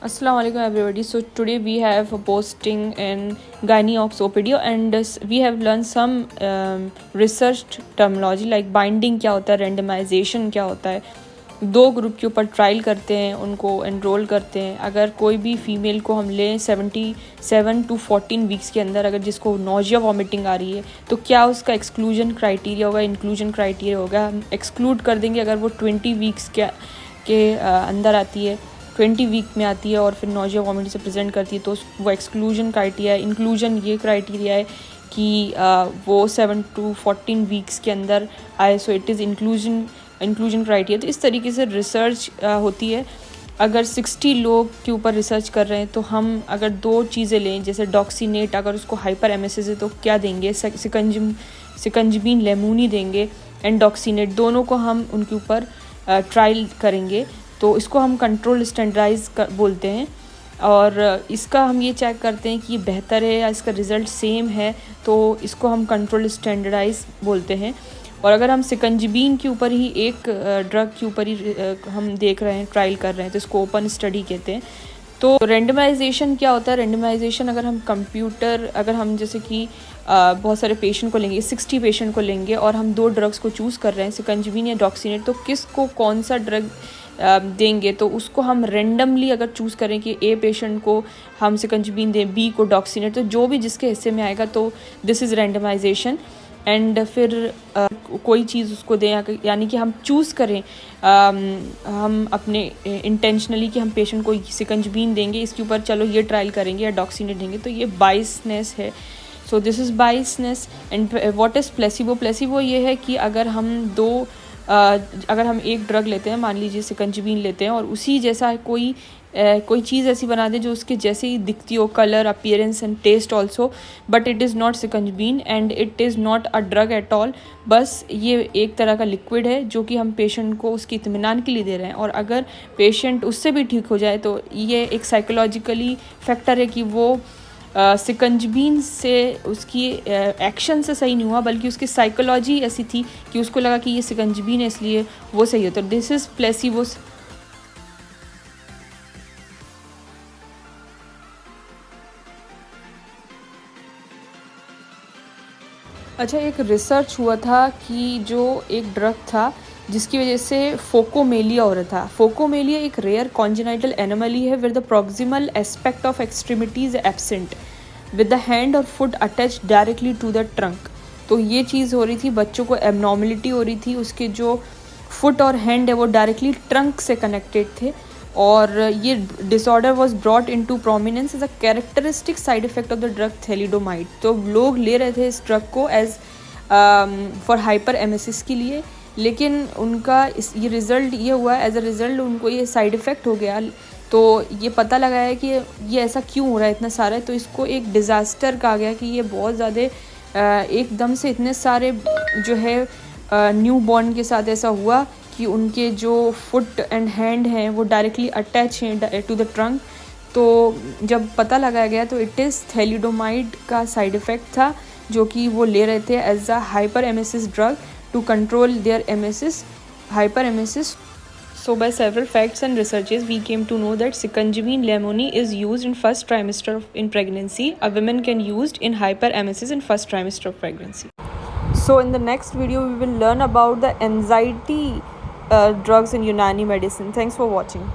Assalamu alaikum everybody. So today we have a posting in Gyneops OPD and we have learned some research terminology like binding क्या होता है, randomization क्या होता है. 2 group के ऊपर ट्रायल करते हैं, उनको एनरोल करते हैं. अगर कोई भी फीमेल को हम लें 77 to 14 वीक्स के अंदर, अगर जिसको नोजिया वॉमिटिंग आ रही है तो क्या उसका एक्सक्लूजन क्राइटेरिया होगा, इंक्लूजन क्राइटेरिया होगा. हम एक्सक्लूड कर देंगे अगर वो 20 वीक्स के अंदर आती है, 20 वीक में आती है और फिर नोजिया वॉमिटिंग से प्रेजेंट करती है तो वो एक्सक्लूजन क्राइटेरिया है. इंक्लूजन ये क्राइटेरिया है कि वो 7 to 14 वीक्स के अंदर आए, सो इट इज़ इंक्लूजन क्राइटेरिया. तो इस तरीके से रिसर्च होती है. अगर 60 लोग के ऊपर रिसर्च कर रहे हैं तो हम अगर 2 चीज़ें लें, जैसे डॉक्सीनेट, अगर उसको हाइपर एमएसएस है तो क्या देंगे, सिकंजबीन लेमूनी देंगे एंड डॉक्सीनेट, दोनों को हम उनके ऊपर ट्रायल करेंगे. तो इसको हम कंट्रोल स्टैंडर्डाइज बोलते हैं और इसका हम ये चेक करते हैं कि ये बेहतर है या इसका रिज़ल्ट सेम है, तो इसको हम कंट्रोल स्टैंडर्डाइज बोलते हैं. और अगर हम सिकंजबीन के ऊपर ही एक ड्रग के ऊपर ही हम देख रहे हैं, ट्रायल कर रहे हैं, तो इसको ओपन स्टडी कहते हैं. तो रेंडमाइजेशन क्या होता है? रेंडमाइजेशन अगर हम जैसे कि बहुत सारे पेशेंट को लेंगे, 60 पेशेंट को लेंगे और हम 2 ड्रग्स को चूज़ कर रहे हैं, सिकंजबीन या डॉक्सीनेट, तो किसको कौन सा ड्रग देंगे, तो उसको हम रेंडमली अगर चूज़ करें कि ए पेशेंट को हम सिकंजबीन दें, बी को डॉक्सीनेट, तो जो भी जिसके हिस्से में आएगा तो दिस इज़ रेंडमाइजेशन. एंड फिर कोई चीज़ उसको दें, यानी कि हम चूज़ करें, हम अपने इंटेंशनली कि हम पेशेंट को सिकंजबीन देंगे, इसके ऊपर चलो ये ट्रायल करेंगे या डॉक्सीनेट देंगे, तो ये बाइसनेस है. So this is बाइसनेस. And what is placebo? Placebo ये है कि अगर हम एक ड्रग लेते हैं, मान लीजिए सिकंजबीन लेते हैं, और उसी जैसा कोई चीज़ ऐसी बना दें जो उसके जैसे ही दिखती हो, colour, appearance and taste also, but it is not sikanjbeen and it is not a drug at all. बस ये एक तरह का लिक्विड है जो कि हम पेशेंट को उसकी इत्मीनान के लिए दे रहे हैं, और अगर पेशेंट उससे भी ठीक हो जाए तो ये एक साइकोलॉजिकली फैक्टर है कि वो सिकंजबीन से उसकी एक्शन से सही नहीं हुआ, बल्कि उसकी साइकोलॉजी ऐसी थी कि उसको लगा कि ये सिकंजबीन है इसलिए वो सही होता है. This is placebo. अच्छा, एक रिसर्च हुआ था कि जो एक ड्रग था जिसकी वजह से फोकोमेलिया हो रहा था. फोकोमेलिया एक रेयर कॉन्जेनाइटल एनोमली है with the proximal aspect of extremities absent with the hand और foot attach directly to the trunk. तो ये चीज़ हो रही थी, बच्चों को एबनॉर्मलिटी हो रही थी, उसके जो फुट और हैंड है वो डायरेक्टली ट्रंक से कनेक्टेड थे, और ये disorder was brought into prominence as a characteristic side effect of the drug thalidomide. तो लोग ले रहे थे इस ड्रग को एज फॉर हाइपर एमेसिस के लिए, लेकिन उनका ये रिज़ल्ट ये हुआ, एज अ रिज़ल्ट उनको ये साइड इफ़ेक्ट हो गया. तो ये पता लगा है कि ये ऐसा क्यों हो रहा है इतना सारा, तो इसको एक डिज़ास्टर कहा गया कि ये बहुत ज़्यादा एकदम से इतने सारे जो है न्यू बॉर्न के साथ ऐसा हुआ कि उनके जो फुट एंड हैंड हैं वो डायरेक्टली अटैच हैं टू द ट्रंक. तो जब पता लगाया गया तो इट इज़ थैलिडोमाइड का साइड इफ़ेक्ट था जो कि वो ले रहे थे as a hyperemesis drug to control their emesis, hyperemesis. So by several facts and researches, we came to know that Sikanjamine lemoni is used in first trimester in pregnancy. A woman can used in hyperemesis in first trimester of pregnancy. So in the next video, we will learn about the anxiety drugs in Unani medicine. Thanks for watching.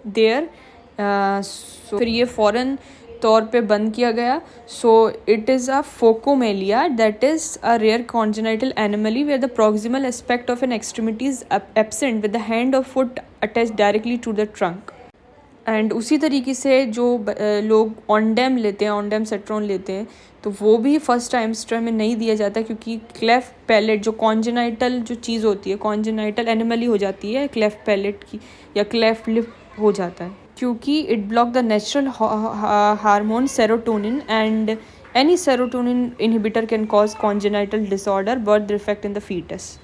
There, so फिर ये फ़ौरन तौर पे बंद किया गया. So it is a phocomelia that is a rare congenital anomaly where the proximal aspect of an extremity is absent with the hand और foot attach directly to the trunk. And उसी तरीके से जो लोग ऑनडेम लेते हैं, ऑनडेम सेट्रॉन लेते हैं, तो वो भी फर्स्ट ट्राइमेस्टर में नहीं दिया जाता क्योंकि क्लेफ्ट पैलेट जो कॉन्जेनाइटल जो चीज़ होती है, कॉन्जेनाइटल एनिमली हो जाती है क्लेफ्ट पैलेट की या क्लेफ्ट लिप हो जाता है, क्योंकि it block the natural hormone serotonin and any serotonin inhibitor can cause congenital disorder, birth defect in the fetus.